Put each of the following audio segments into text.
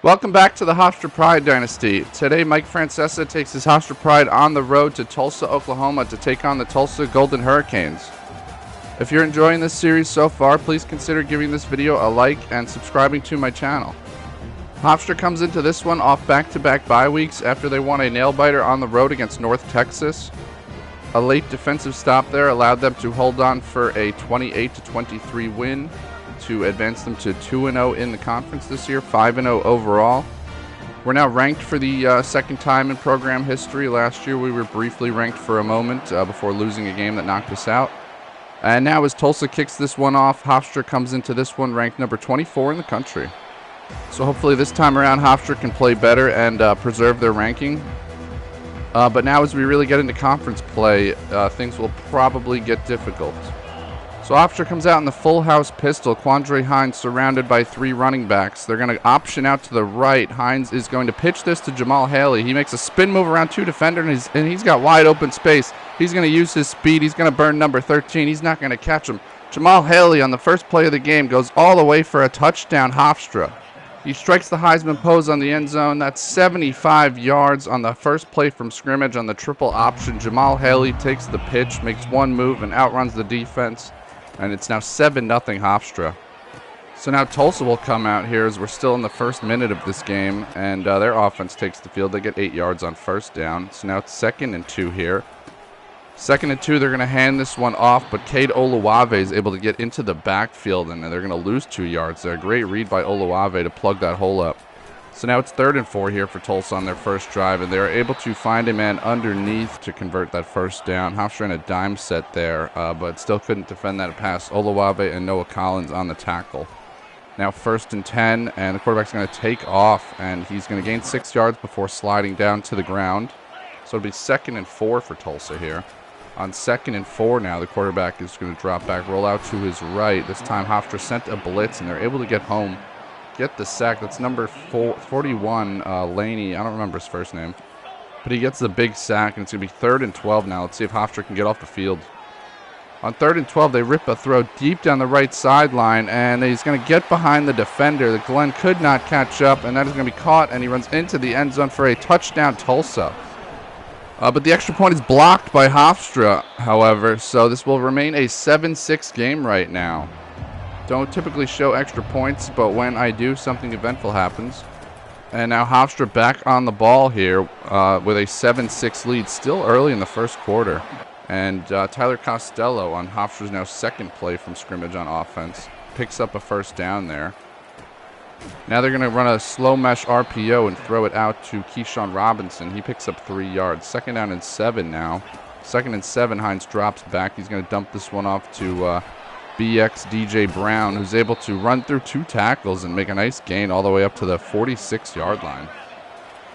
Welcome back to the Hofstra Pride Dynasty. Today, Mike Francesa takes his Hofstra Pride on the road to Tulsa, Oklahoma to take on the Tulsa Golden Hurricanes. If you're enjoying this series so far, please consider giving this video a like and subscribing to my channel. Hofstra comes into this one off back-to-back bye weeks after they won a nail-biter on the road against North Texas. A late defensive stop there allowed them to hold on for a 28-23 win to advance them to 2-0 in the conference this year, 5-0 overall. We're now ranked for the second time in program history. Last year we were briefly ranked for a moment before losing a game that knocked us out. And now as Tulsa kicks this one off, Hofstra comes into this one ranked number 24 in the country. So hopefully this time around Hofstra can play better and preserve their ranking. But now as we really get into conference play, things will probably get difficult. So Hofstra comes out in the full house pistol. Quandre Hines surrounded by three running backs. They're going to option out to the right. Hines is going to pitch this to Jamal Haley. He makes a spin move around two defenders, and he's got wide open space. He's going to use his speed. He's going to burn number 13. He's not going to catch him. Jamal Haley on the first play of the game goes all the way for a touchdown, Hofstra. He strikes the Heisman pose on the end zone. That's 75 yards on the first play from scrimmage on the triple option. Jamal Haley takes the pitch, makes one move, and outruns the defense. And it's now 7-0 Hofstra. So now Tulsa will come out here as we're still in the first minute of this game. And their offense takes the field. They get 8 yards on first down. So now it's 2nd and 2 here. 2nd and 2, they're going to hand this one off. But Cade Oluwave is able to get into the backfield. And they're going to lose 2 yards there. Great read by Oluwave to plug that hole up. So now it's 3rd and 4 here for Tulsa on their first drive, and they're able to find a man underneath to convert that first down. Hofstra in a dime set there, but still couldn't defend that pass. Oluwave and Noah Collins on the tackle. Now 1st and 10, and the quarterback's going to take off, and he's going to gain 6 yards before sliding down to the ground. So it'll be 2nd and 4 for Tulsa here. On 2nd and 4 now, the quarterback is going to drop back, roll out to his right. This time Hofstra sent a blitz, and they're able to get home. Get the sack. That's number 41, Laney. I don't remember his first name. But he gets the big sack, and it's going to be 3rd and 12 now. Let's see if Hofstra can get off the field. On 3rd and 12, they rip a throw deep down the right sideline, and he's going to get behind the defender. The Glenn could not catch up, and that is going to be caught, and he runs into the end zone for a touchdown, Tulsa. But the extra point is blocked by Hofstra, however, so this will remain a 7-6 game right now. Don't typically show extra points, but when I do, something eventful happens. And now Hofstra back on the ball here with a 7-6 lead, still early in the first quarter. And Tyler Costello on Hofstra's now 2nd play from scrimmage on offense picks up a first down there. Now they're going to run a slow mesh RPO and throw it out to Keyshawn Robinson. He picks up 3 yards. 2nd down and 7 now. 2nd and 7, Hines drops back. He's going to dump this one off to BX DJ Brown, who's able to run through 2 tackles and make a nice gain all the way up to the 46-yard line.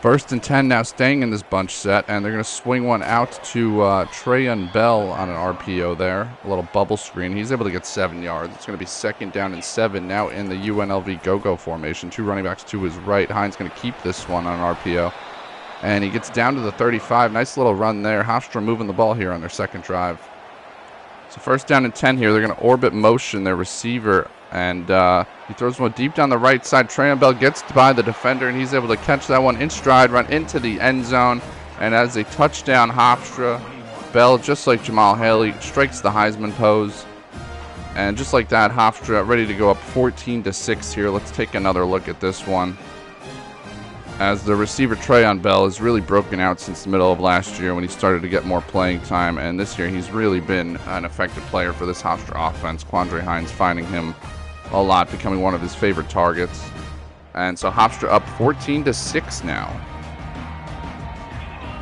1st and 10 now, staying in this bunch set, and they're going to swing one out to Trayon Bell on an RPO there, a little bubble screen. He's able to get 7 yards. It's going to be 2nd down and 7 now in the UNLV go-go formation. 2 running backs to his right. Hines going to keep this one on an RPO, and he gets down to the 35. Nice little run there. Hofstra moving the ball here on their 2nd drive. So 1st down and 10 here. They're going to orbit motion their receiver, and he throws one deep down the right side. Trayon Bell gets by the defender, and he's able to catch that one in stride, run into the end zone, and as a touchdown, Hofstra. Bell, just like Jamal Haley, strikes the Heisman pose, and just like that, Hofstra ready to go up 14-6 here. Let's take another look at this one, as the receiver Trayon Bell has really broken out since the middle of last year when he started to get more playing time, and this year he's really been an effective player for this Hofstra offense. Quandre Hines finding him a lot, becoming one of his favorite targets. And so Hofstra up 14-6 now.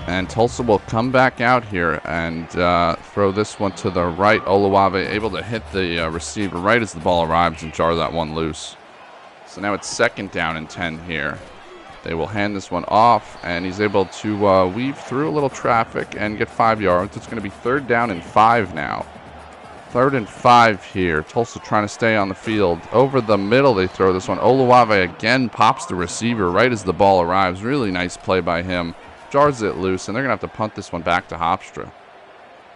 And Tulsa will come back out here and throw this one to the right. Oluwave able to hit the receiver right as the ball arrives and jar that one loose. So now it's 2nd down and 10 here. They will hand this one off, and he's able to weave through a little traffic and get 5 yards. It's going to be 3rd down and 5 now. 3rd and 5 here. Tulsa trying to stay on the field. Over the middle they throw this one. Oluwave again pops the receiver right as the ball arrives. Really nice play by him. Jars it loose, and they're going to have to punt this one back to Hofstra.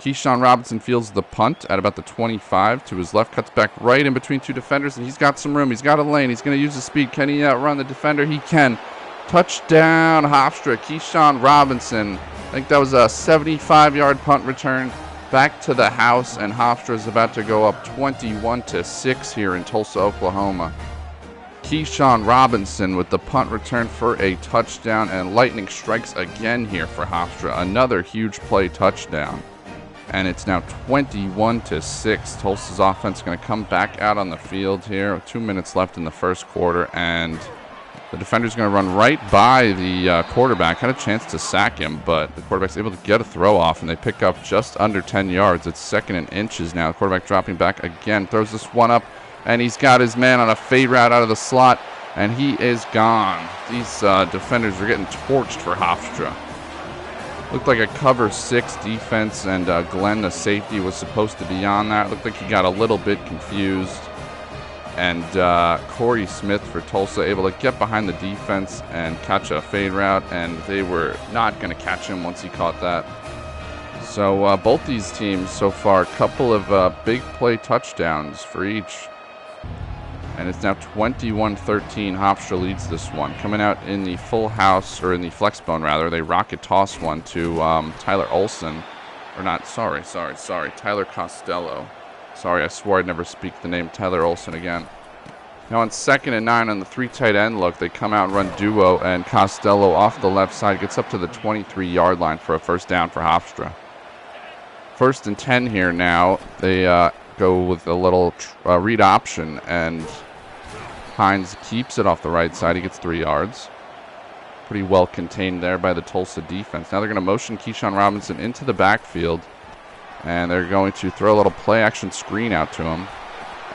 Keyshawn Robinson fields the punt at about the 25 to his left, cuts back right in between two defenders, and he's got some room. He's got a lane. He's going to use his speed. Can he outrun the defender? He can. Touchdown, Hofstra. Keyshawn Robinson. I think that was a 75-yard punt return back to the house, and Hofstra is about to go up 21-6 here in Tulsa, Oklahoma. Keyshawn Robinson with the punt return for a touchdown, and lightning strikes again here for Hofstra. Another huge play touchdown. And it's now 21-6. Tulsa's offense going to come back out on the field here. 2 minutes left in the first quarter, and the defender's going to run right by the quarterback. Had a chance to sack him, but the quarterback's able to get a throw off, and they pick up just under 10 yards. It's 2nd and inches now. The quarterback dropping back again. Throws this one up, and he's got his man on a fade route out of the slot, and he is gone. These defenders are getting torched for Hofstra. Looked like a cover 6 defense, and Glenn, the safety, was supposed to be on that. Looked like he got a little bit confused. And Corey Smith for Tulsa able to get behind the defense and catch a fade route, and they were not going to catch him once he caught that. So both these teams so far, a couple of big play touchdowns for each. And it's now 21-13. Hofstra leads this one. Coming out in the full house, or in the flex bone rather, they rocket toss one to Tyler Olson. Or not, sorry, Tyler Costello. Sorry, I swore I'd never speak the name Tyler Olson again. Now on 2nd and 9 on the 3 tight end look, they come out and run duo, and Costello off the left side gets up to the 23-yard line for a first down for Hofstra. 1st and 10 here now. They go with a little read option, and Hines keeps it off the right side. He gets 3 yards. Pretty well contained there by the Tulsa defense. Now they're going to motion Keyshawn Robinson into the backfield, and they're going to throw a little play-action screen out to him.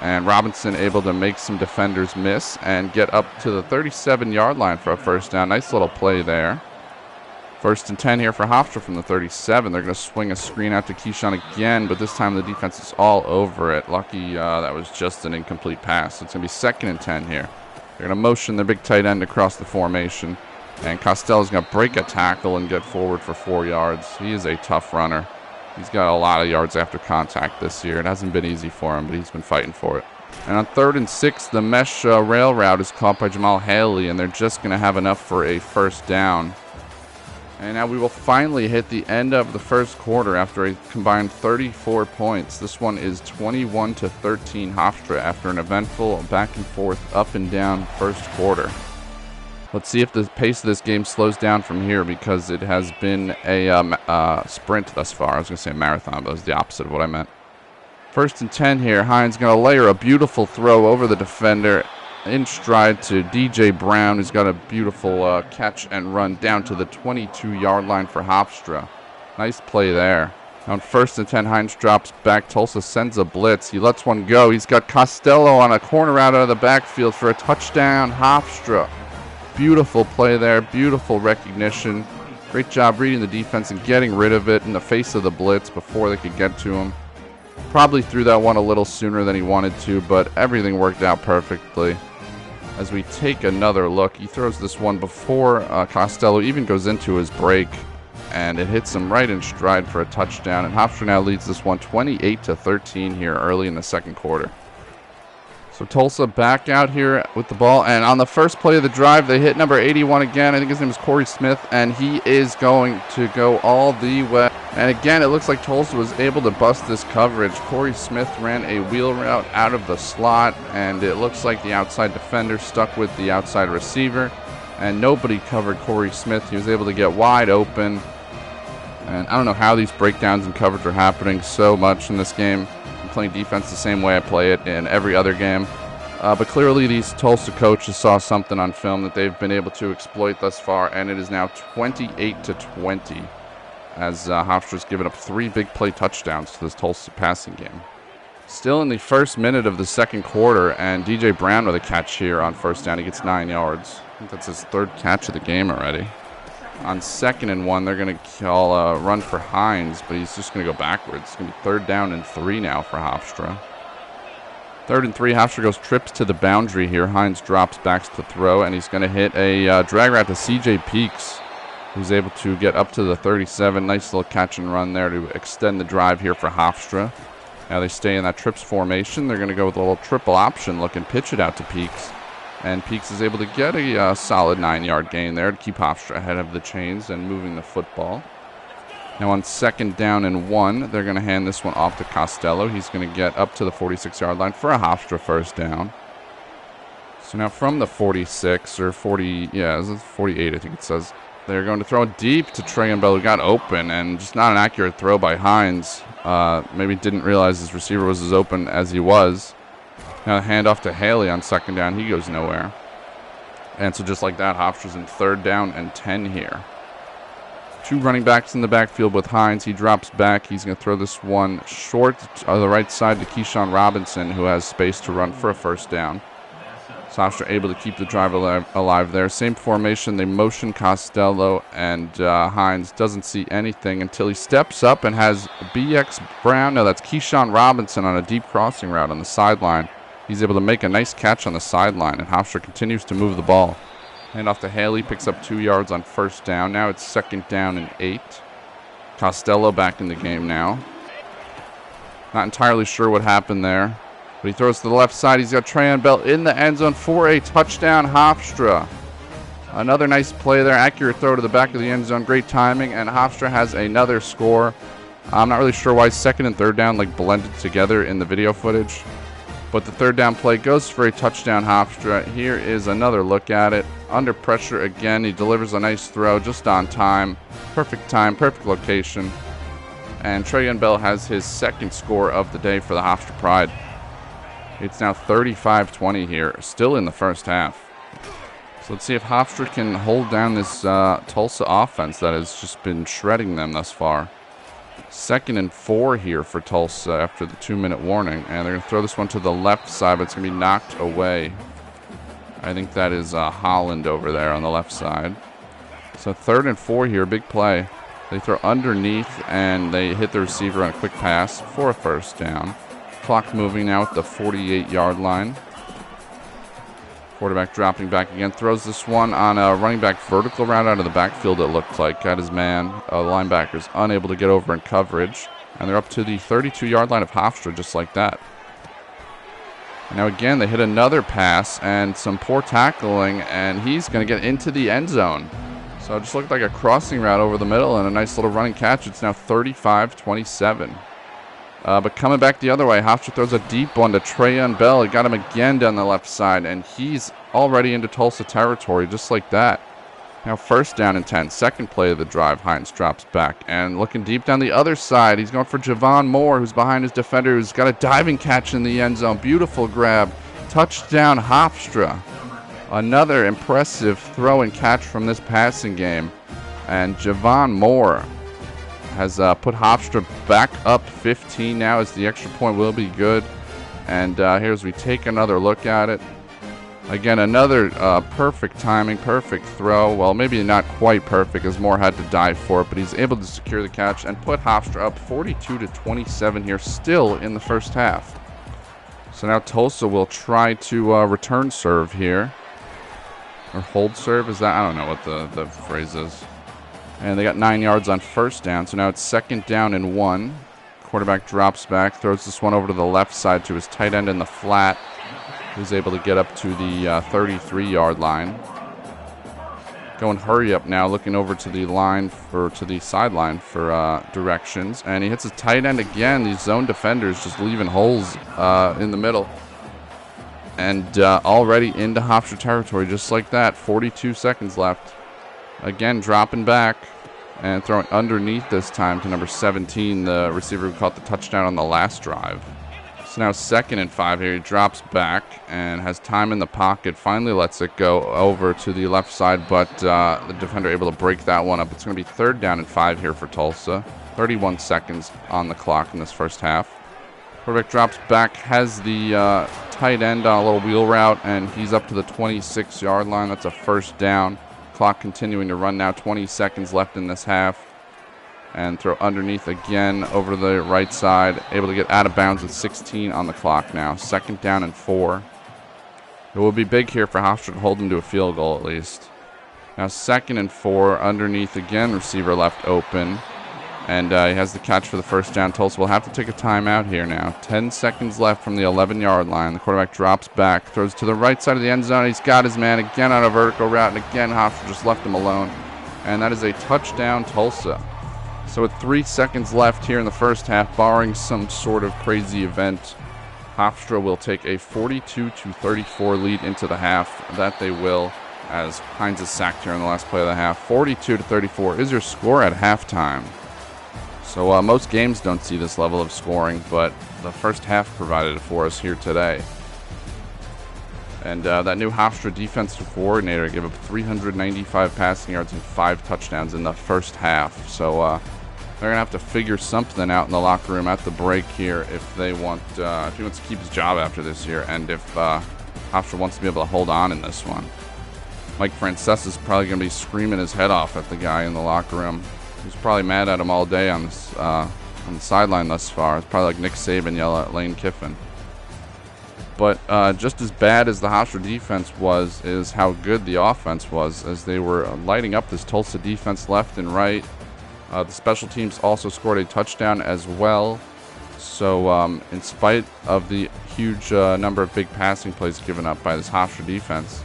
And Robinson able to make some defenders miss and get up to the 37-yard line for a first down. Nice little play there. 1st and 10 here for Hofstra from the 37. They're going to swing a screen out to Keyshawn again, but this time the defense is all over it. Lucky that was just an incomplete pass. So it's going to be 2nd and 10 here. They're going to motion their big tight end across the formation. And Costello's going to break a tackle and get forward for 4 yards. He is a tough runner. He's got a lot of yards after contact this year. It hasn't been easy for him, but he's been fighting for it. And on 3rd and 6, the mesh rail route is caught by Jamal Haley, and they're just going to have enough for a first down. And now we will finally hit the end of the first quarter after a combined 34 points. This one is 21-13 Hofstra after an eventful back and forth, up and down first quarter. Let's see if the pace of this game slows down from here, because it has been a sprint thus far. I was going to say a marathon, but it was the opposite of what I meant. 1st and 10 here. Hines going to layer a beautiful throw over the defender in stride to DJ Brown, who's got a beautiful catch and run down to the 22-yard line for Hofstra. Nice play there. On 1st and 10, Hines drops back. Tulsa sends a blitz. He lets one go. He's got Costello on a corner out of the backfield for a touchdown. Hofstra. Beautiful play there. Beautiful recognition. Great job reading the defense and getting rid of it in the face of the blitz before they could get to him. Probably threw that one a little sooner than he wanted to, but everything worked out perfectly. As we take another look, he throws this one before Costello even goes into his break, and it hits him right in stride for a touchdown. And Hofstra now leads this one 28-13 here early in the second quarter. So Tulsa back out here with the ball, and on the first play of the drive, they hit number 81 again. I think his name is Corey Smith, and he is going to go all the way. And again, it looks like Tulsa was able to bust this coverage. Corey Smith ran a wheel route out of the slot, and it looks like the outside defender stuck with the outside receiver, and nobody covered Corey Smith. He was able to get wide open, and I don't know how these breakdowns and coverage are happening so much in this game. Playing defense the same way I play it in every other game. But clearly these Tulsa coaches saw something on film that they've been able to exploit thus far, and it is now 28-20 as Hofstra's given up 3 big play touchdowns to this Tulsa passing game. Still in the first minute of the second quarter, and DJ Brown with a catch here on first down. He gets 9 yards. I think that's his 3rd catch of the game already. On 2nd and 1, they're going to call a run for Hines, but he's just going to go backwards. It's going to be 3rd down and 3 now for Hofstra. 3rd and 3, Hofstra goes trips to the boundary here. Hines drops back to throw, and he's going to hit a drag route to CJ Peaks. who's able to get up to the 37. Nice little catch and run there to extend the drive here for Hofstra. Now they stay in that trips formation. They're going to go with a little triple option look and pitch it out to Peaks. And Peaks is able to get a solid 9-yard gain there to keep Hofstra ahead of the chains and moving the football. Now on 2nd down and 1, they're going to hand this one off to Costello. He's going to get up to the 46-yard line for a Hofstra first down. So now from the 46 or 40, yeah, 48 I think it says, they're going to throw it deep to Trey and Bell, who got open, and just not an accurate throw by Hines. Maybe didn't realize his receiver was as open as he was. Now the handoff to Haley on 2nd down. He goes nowhere. And so just like that, Hofstra's in 3rd down and 10 here. 2 running backs in the backfield with Hines. He drops back. He's going to throw this one short on the right side to Keyshawn Robinson, who has space to run for a first down. So Hofstra able to keep the drive alive there. Same formation. They motion Costello, and Hines doesn't see anything until he steps up and has BX Brown. No, that's Keyshawn Robinson on a deep crossing route on the sideline. He's able to make a nice catch on the sideline, and Hofstra continues to move the ball. Hand off to Haley, picks up 2 yards on 1st down. Now it's 2nd down and 8. Costello back in the game now. Not entirely sure what happened there, but he throws to the left side. He's got Trayon Bell in the end zone for a touchdown, Hofstra. Another nice play there. Accurate throw to the back of the end zone. Great timing, and Hofstra has another score. I'm not really sure why 2nd and 3rd down like blended together in the video footage. But the 3rd down play goes for a touchdown, Hofstra. Here is another look at it. Under pressure again. He delivers a nice throw just on time. Perfect location. And Trayon Bell has his 2nd score of the day for the Hofstra Pride. It's now 35-20 here, still in the first half. So let's see if Hofstra can hold down this Tulsa offense that has just been shredding them thus far. 2nd and 4 here for Tulsa after the 2-minute warning. And they're going to throw this one to the left side, but it's going to be knocked away. I think that is Holland over there on the left side. So 3rd and 4 here, big play. They throw underneath, and they hit the receiver on a quick pass for a first down. Clock moving now at the 48-yard line. Quarterback dropping back again. Throws this one on a running back vertical route out of the backfield, it looked like. Got his man. Linebacker's unable to get over in coverage. And they're up to the 32-yard line of Hofstra just like that. And now again, they hit another pass and some poor tackling, and he's going to get into the end zone. So it just looked like a crossing route over the middle and a nice little running catch. It's now 35-27. But coming back the other way, Hofstra throws a deep one to Trayon Bell. He got him again down the left side, and he's already into Tulsa territory just like that. Now 1st down and 10. 2nd play of the drive. Hines drops back and looking deep down the other side. He's going for Javon Moore, who's behind his defender, who's got a diving catch in the end zone. Beautiful grab. Touchdown Hofstra. Another impressive throw and catch from this passing game. And Javon Moore has put Hofstra back up 15 now, as the extra point will be good. And here's we take another look at it. Again, another perfect timing, perfect throw. Well, maybe not quite perfect, as Moore had to dive for it, but he's able to secure the catch and put Hofstra up 42-27 here, still in the first half. So now Tulsa will try to return serve here. Or hold serve, is that? I don't know what the phrase is. And they got 9 yards on 1st down, so now it's 2nd down and 1. Quarterback drops back, throws this one over to the left side to his tight end in the flat, who's able to get up to the 33-yard line. Going hurry up now, looking over to the sideline for directions, and he hits his tight end again. These zone defenders just leaving holes in the middle. And already into Hofstra territory just like that. 42 seconds left. Again, dropping back and throwing underneath this time to number 17, the receiver who caught the touchdown on the last drive. So now 2nd and 5 here. He drops back and has time in the pocket. Finally lets it go over to the left side, but the defender able to break that one up. It's going to be 3rd down and 5 here for Tulsa. 31 seconds on the clock in this first half. Quarterback drops back, has the tight end on a little wheel route, and he's up to the 26-yard line. That's a first down. Clock continuing to run now. 20 seconds left in this half. And throw underneath again over to the right side. Able to get out of bounds with 16 on the clock now. 2nd down and 4. It will be big here for Hofstra to hold them to a field goal at least. Now 2nd and 4, underneath again, receiver left open. And he has the catch for the first down. Tulsa will have to take a timeout here now. 10 seconds left from the 11-yard line. The quarterback drops back, throws to the right side of the end zone. He's got his man again on a vertical route, and again Hofstra just left him alone. And that is a touchdown, Tulsa. So with 3 seconds left here in the first half, barring some sort of crazy event, Hofstra will take a 42-34 lead into the half. That they will, as Hines is sacked here in the last play of the half. 42-34 is your score at halftime. So most games don't see this level of scoring, but the first half provided it for us here today. And that new Hofstra defensive coordinator gave up 395 passing yards and 5 touchdowns in the first half. So they're going to have to figure something out in the locker room at the break here if they want, if he wants to keep his job after this year, and if Hofstra wants to be able to hold on in this one. Mike Francesa is probably going to be screaming his head off at the guy in the locker room. He's probably mad at him all day on this on the sideline thus far. It's probably like Nick Saban yell at Lane Kiffin. But just as bad as the Hofstra defense was, is how good the offense was, as they were lighting up this Tulsa defense left and right. The special teams also scored a touchdown as well. So in spite of the huge number of big passing plays given up by this Hofstra defense,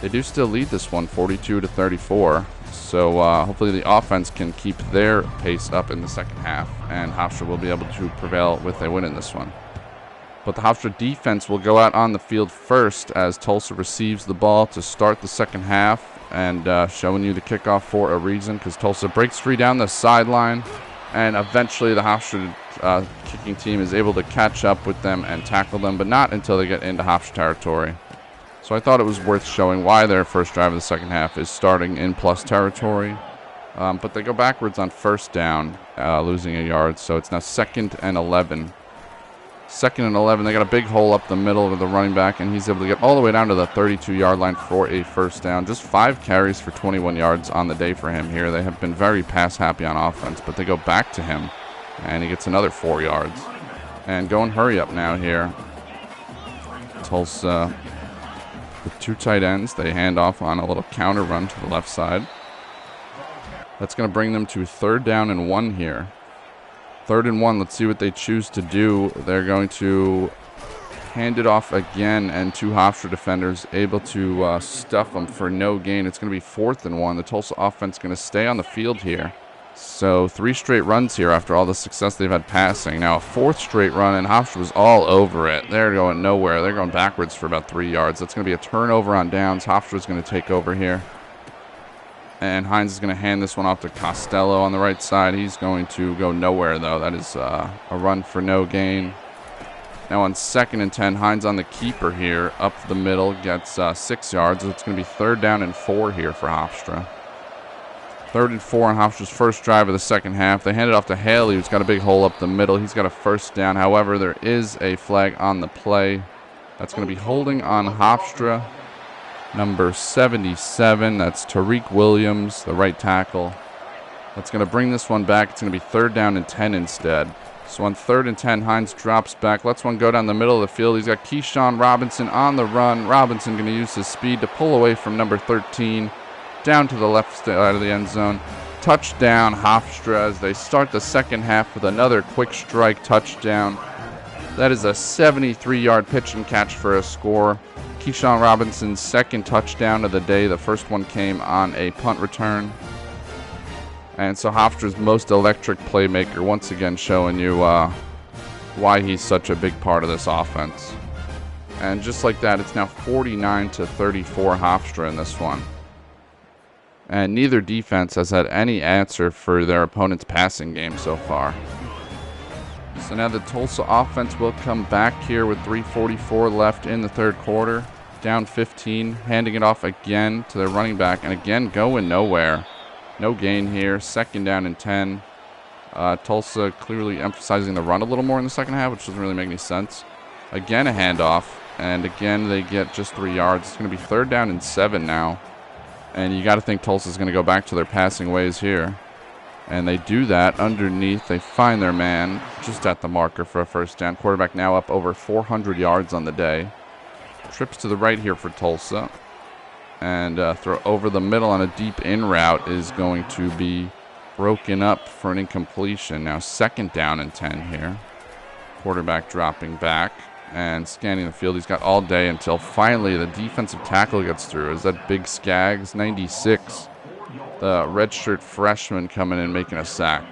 they do still lead this one 42-34. So hopefully the offense can keep their pace up in the second half, and Hofstra will be able to prevail with a win in this one. But the Hofstra defense will go out on the field first as Tulsa receives the ball to start the second half, and showing you the kickoff for a reason, because Tulsa breaks free down the sideline, and eventually the Hofstra kicking team is able to catch up with them and tackle them, but not until they get into Hofstra territory. So I thought it was worth showing why their first drive of the second half is starting in plus territory. But they go backwards on first down, losing a yard. So it's now 2nd and 11. 2nd and 11. They got a big hole up the middle of the running back, and he's able to get all the way down to the 32-yard line for a first down. Just 5 carries for 21 yards on the day for him here. They have been very pass-happy on offense, but they go back to him, and he gets another 4 yards. And going hurry up now here. Tulsa with 2 tight ends. They hand off on a little counter run to the left side. That's going to bring them to 3rd down and 1 here. 3rd and 1. Let's see what they choose to do. They're going to hand it off again, and 2 Hofstra defenders able to stuff them for no gain. It's going to be 4th and 1. The Tulsa offense going to stay on the field here. So 3 straight runs here after all the success they've had passing. Now a 4th straight run, and Hofstra was all over it. They're going nowhere. They're going backwards for about 3 yards. That's going to be a turnover on downs. Hofstra's going to take over here. And Hines is going to hand this one off to Costello on the right side. He's going to go nowhere, though. That is a run for no gain. Now on 2nd and 10, Hines on the keeper here. Up the middle, gets 6 yards. It's going to be 3rd down and 4 here for Hofstra. 3rd and 4 on Hofstra's first drive of the second half. They hand it off to Haley, who's got a big hole up the middle. He's got a first down. However, there is a flag on the play. That's going to be holding on Hofstra. Number 77, that's Tariq Williams, the right tackle. That's going to bring this one back. It's going to be 3rd down and 10 instead. So on 3rd and 10, Hines drops back, lets one go down the middle of the field. He's got Keyshawn Robinson on the run. Robinson going to use his speed to pull away from number 13. Down to the left side of the end zone. Touchdown, Hofstra, as they start the second half with another quick strike touchdown. That is a 73-yard pitch and catch for a score. Keyshawn Robinson's 2nd touchdown of the day. The first one came on a punt return. And so Hofstra's most electric playmaker, once again showing you why he's such a big part of this offense. And just like that, it's now 49-34 Hofstra in this one. And neither defense has had any answer for their opponent's passing game so far. So now the Tulsa offense will come back here with 3:44 left in the 3rd quarter. Down 15, handing it off again to their running back, and again going nowhere. No gain here. 2nd down and 10. Tulsa clearly emphasizing the run a little more in the second half, which doesn't really make any sense. Again a handoff, and again they get just 3 yards. It's going to be 3rd down and 7 now. And you got to think Tulsa's going to go back to their passing ways here. And they do that underneath. They find their man just at the marker for a first down. Quarterback now up over 400 yards on the day. Trips to the right here for Tulsa. And throw over the middle on a deep in route is going to be broken up for an incompletion. Now 2nd down and 10 here. Quarterback dropping back and scanning the field. He's got all day until finally the defensive tackle gets through. Is that Big Skaggs? 96. The redshirt freshman coming in making a sack.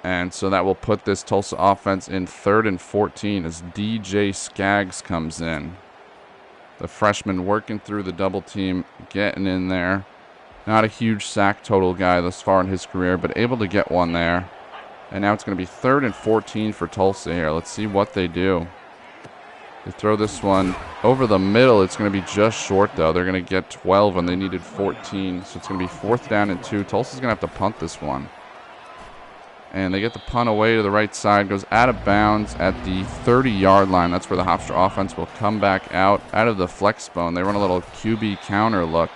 And so that will put this Tulsa offense in 3rd and 14 as DJ Skaggs comes in. The freshman working through the double team, getting in there. Not a huge sack total guy thus far in his career, but able to get one there. And now it's going to be 3rd and 14 for Tulsa here. Let's see what they do. They throw this one over the middle. It's going to be just short, though. They're going to get 12, and they needed 14. So it's going to be 4th down and 2. Tulsa's going to have to punt this one. And they get the punt away to the right side. Goes out of bounds at the 30-yard line. That's where the Hofstra offense will come back out of the flex bone. They run a little QB counter look,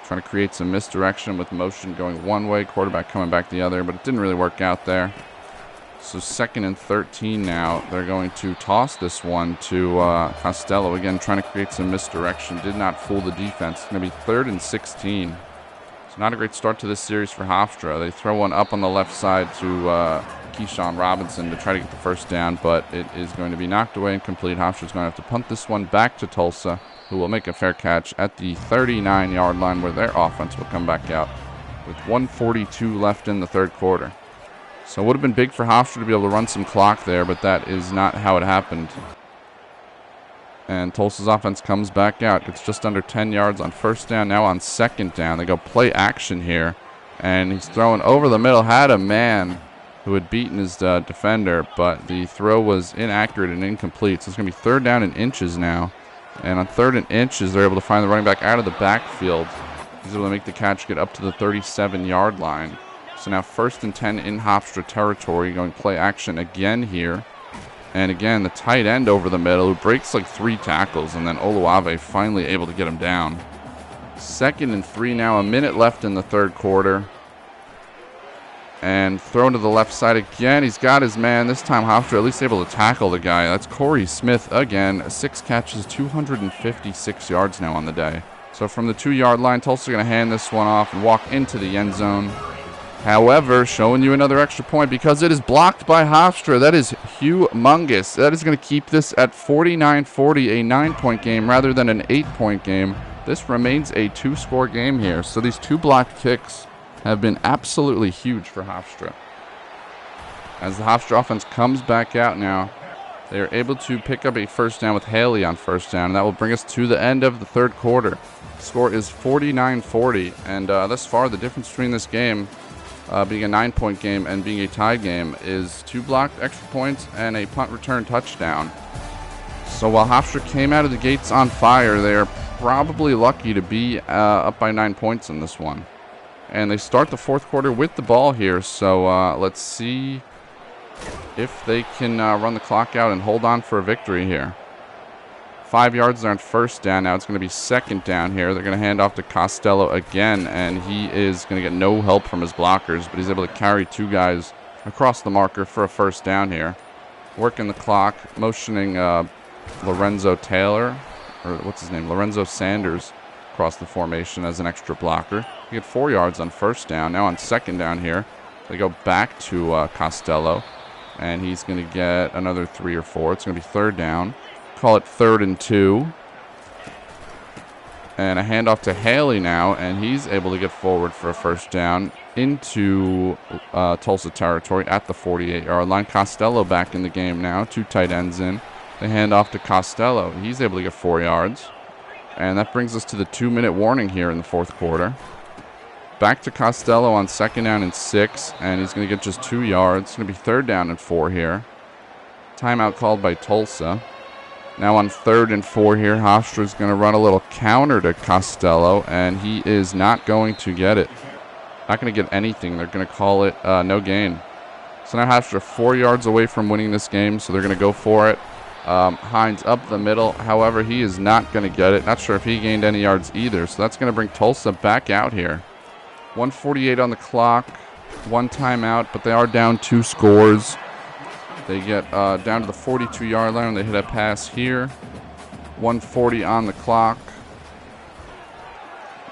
trying to create some misdirection with motion going one way, quarterback coming back the other, but it didn't really work out there. So 2nd and 13 now. They're going to toss this one to Costello. Again, trying to create some misdirection. Did not fool the defense. It's going to be 3rd and 16. It's not a great start to this series for Hofstra. They throw one up on the left side to Keyshawn Robinson to try to get the 1st down, but it is going to be knocked away and complete. Hofstra's going to have to punt this one back to Tulsa, who will make a fair catch at the 39-yard line where their offense will come back out with 1:42 left in the 3rd quarter. So it would have been big for Hofstra to be able to run some clock there, but that is not how it happened. And Tulsa's offense comes back out. It's just under 10 yards on 1st down. Now on 2nd down, they go play action here. And he's throwing over the middle. Had a man who had beaten his defender, but the throw was inaccurate and incomplete. So it's going to be 3rd down and inches now. And on 3rd and inches, they're able to find the running back out of the backfield. He's able to make the catch, get up to the 37-yard line. So now 1st and 10 in Hofstra territory, going play action again here. And again, the tight end over the middle, who breaks like 3 tackles, and then Oluwave finally able to get him down. 2nd and 3 now, a minute left in the 3rd quarter. And thrown to the left side again. He's got his man. This time Hofstra at least able to tackle the guy. That's Corey Smith again. 6 catches, 256 yards now on the day. So from the 2-yard line, Tulsa going to hand this one off and walk into the end zone. However, showing you another extra point because it is blocked by Hofstra. That is humongous. That is going to keep this at 49-40, a 9-point game rather than an 8-point game. This remains a 2-score game here. So these 2 blocked kicks have been absolutely huge for Hofstra. As the Hofstra offense comes back out now, they are able to pick up a 1st down with Haley on 1st down. And that will bring us to the end of the 3rd quarter. The score is 49-40. And thus far, the difference between this game being a 9-point game and being a tie game is 2 blocked extra points and a punt return touchdown. So while Hofstra came out of the gates on fire, they are probably lucky to be up by 9 points in this one. And they start the 4th quarter with the ball here, so let's see if they can run the clock out and hold on for a victory here. 5 yards there on 1st down. Now it's going to be 2nd down here. They're going to hand off to Costello again, and he is going to get no help from his blockers, but he's able to carry 2 guys across the marker for a 1st down here. Working the clock, motioning Lorenzo Taylor, or what's his name, Lorenzo Sanders, across the formation as an extra blocker. He get 4 yards on 1st down. Now on 2nd down here, they go back to Costello, and he's going to get another 3 or 4. It's going to be 3rd down. Call it 3rd and 2. And a handoff to Haley now, and he's able to get forward for a 1st down into Tulsa territory at the 48-yard line. Costello back in the game now. 2 tight ends in. They hand off to Costello. He's able to get 4 yards. And that brings us to the 2-minute warning here in the 4th quarter. Back to Costello on 2nd down and 6, and he's going to get just 2 yards. It's going to be 3rd down and 4 here. Timeout called by Tulsa. Now on 3rd and 4 here, Hofstra's going to run a little counter to Costello, and he is not going to get it. Not going to get anything. They're going to call it no gain. So now Hofstra 4 yards away from winning this game, so they're going to go for it. Hines up the middle. However, he is not going to get it. Not sure if he gained any yards either, so that's going to bring Tulsa back out here. 1:48 on the clock. 1 timeout, but they are down 2 scores. They get down to the 42-yard line. They hit a pass here. 1:40 on the clock.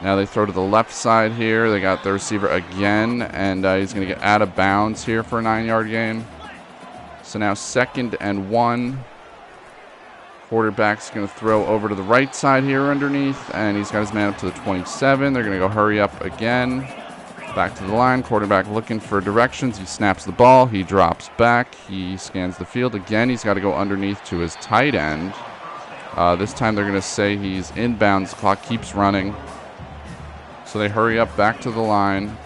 Now they throw to the left side here. They got the receiver again, and he's going to get out of bounds here for a 9-yard gain. So now 2nd and 1. Quarterback's going to throw over to the right side here underneath, and he's got his man up to the 27. They're going to go hurry up again. Back to the line. Quarterback looking for directions. He snaps the ball. He drops back. He scans the field again. He's got to go underneath to his tight end. This time they're going to say he's inbounds. The clock keeps running. So they hurry up back to the line.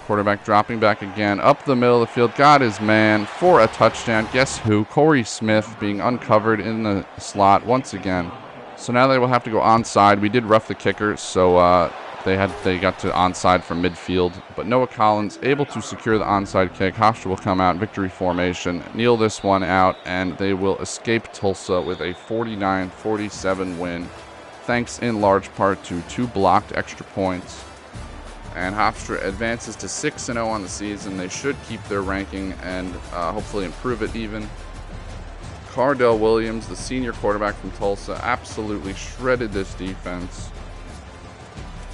Quarterback dropping back again. Up the middle of the field. Got his man for a touchdown. Guess who? Corey Smith being uncovered in the slot once again. So now they will have to go onside. We did rough the kicker, so they got to onside from midfield. But Noah Collins able to secure the onside kick. Hofstra will come out in victory formation, kneel this one out, and they will escape Tulsa with a 49-47 win, thanks in large part to 2 blocked extra points. And Hofstra advances to 6-0 on the season. They should keep their ranking and hopefully improve it even. Cardell Williams, the senior quarterback from Tulsa, absolutely shredded this defense.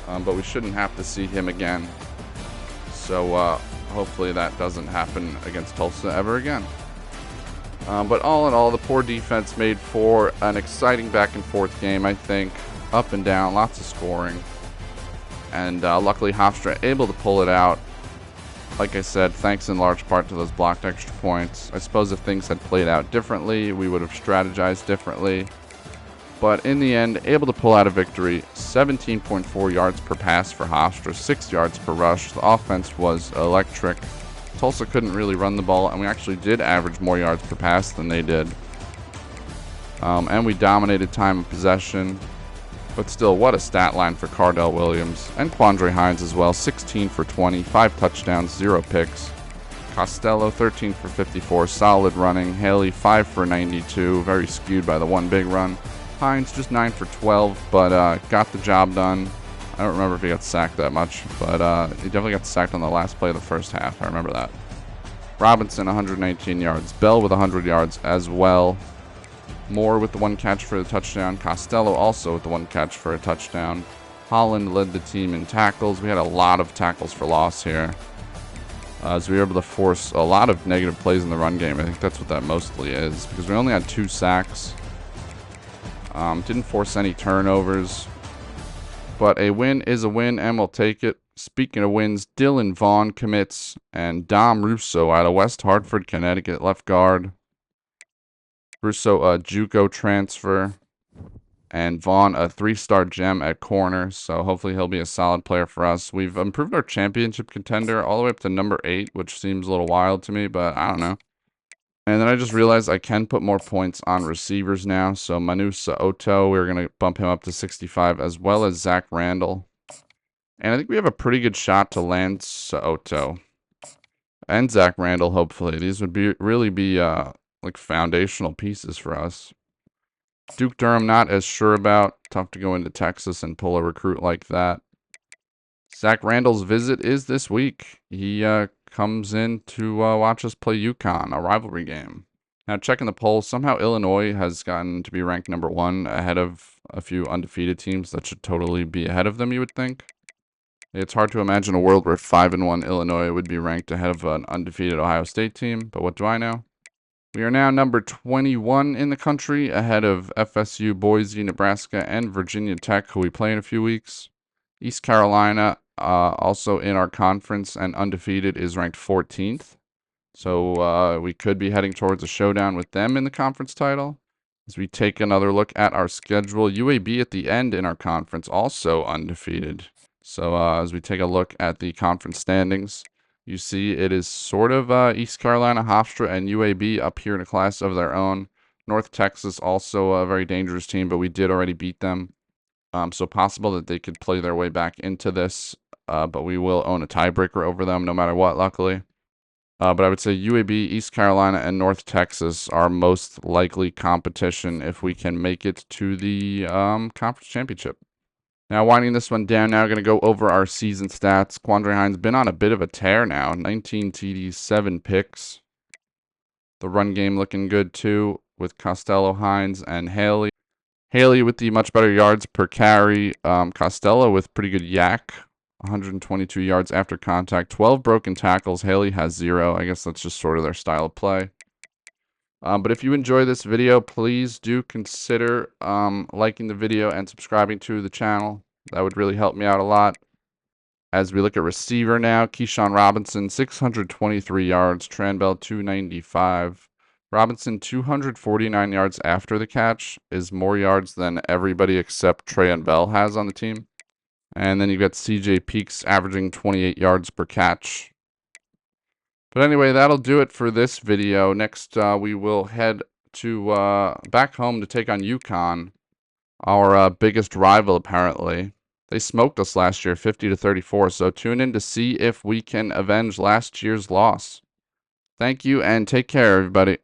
But we shouldn't have to see him again. So hopefully that doesn't happen against Tulsa ever again. But all in all, the poor defense made for an exciting back and forth game, I think. Up and down, lots of scoring. And luckily Hofstra able to pull it out. Like I said, thanks in large part to those blocked extra points. I suppose if things had played out differently, we would have strategized differently. But in the end, able to pull out a victory. 17.4 yards per pass for Hofstra, 6 yards per rush. The offense was electric. Tulsa couldn't really run the ball, and we actually did average more yards per pass than they did. And we dominated time of possession. But still, what a stat line for Cardell Williams. And Quandre Hines as well. 16 for 20, 5 touchdowns, 0 picks. Costello, 13 for 54, solid running. Haley, 5 for 92, very skewed by the one big run. Hines, just 9 for 12, but got the job done. I don't remember if he got sacked that much, but he definitely got sacked on the last play of the first half. I remember that. Robinson, 119 yards. Bell with 100 yards as well. Moore with the 1 catch for the touchdown. Costello also with the 1 catch for a touchdown. Holland led the team in tackles. We had a lot of tackles for loss here. So we were able to force a lot of negative plays in the run game. I think that's what that mostly is, because we only had 2 sacks. Didn't force any turnovers. But a win is a win, and we'll take it. Speaking of wins, Dylan Vaughn commits, and Dom Russo out of West Hartford, Connecticut, left guard. Russo, a JUCO transfer, and Vaughn, a 3-star gem at corner, so hopefully he'll be a solid player for us. We've improved our championship contender all the way up to number 8, which seems a little wild to me, but I don't know. And then I just realized I can put more points on receivers now, so Manu Saoto, we're going to bump him up to 65, as well as Zach Randall. And I think we have a pretty good shot to land Saoto and Zach Randall, hopefully. These would really be like foundational pieces for us. Duke Durham, not as sure about. Tough to go into Texas and pull a recruit like that. Zach Randall's visit is this week. He comes in to watch us play UConn, a rivalry game. Now, checking the polls, somehow Illinois has gotten to be ranked number 1 ahead of a few undefeated teams that should totally be ahead of them, you would think. It's hard to imagine a world where 5-1 Illinois would be ranked ahead of an undefeated Ohio State team, but what do I know? We are now number 21 in the country, ahead of FSU, Boise, Nebraska, and Virginia Tech, who we play in a few weeks. East Carolina, also in our conference and undefeated, is ranked 14th. So we could be heading towards a showdown with them in the conference title. As we take another look at our schedule, UAB at the end in our conference, also undefeated. So as we take a look at the conference standings, you see it is sort of East Carolina, Hofstra, and UAB up here in a class of their own. North Texas, also a very dangerous team, but we did already beat them. So possible that they could play their way back into this, but we will own a tiebreaker over them no matter what, luckily. But I would say UAB, East Carolina, and North Texas are most likely competition if we can make it to the conference championship. Now, winding this one down, now going to go over our season stats. Quandre Hines been on a bit of a tear now. 19 TDs, 7 picks. The run game looking good, too, with Costello, Hines, and Haley. Haley with the much better yards per carry. Costello with pretty good yak. 122 yards after contact. 12 broken tackles. Haley has 0. I guess that's just sort of their style of play. But if you enjoy this video, please do consider liking the video and subscribing to the channel. That would really help me out a lot. As we look at receiver now, Keyshawn Robinson, 623 yards. Tranbell, 295. Robinson, 249 yards after the catch is more yards than everybody except Trey and Bell has on the team. And then you've got CJ Peaks averaging 28 yards per catch. But anyway, that'll do it for this video. Next, we will head to back home to take on UConn, our biggest rival, apparently. They smoked us last year, 50-34, so tune in to see if we can avenge last year's loss. Thank you, and take care, everybody.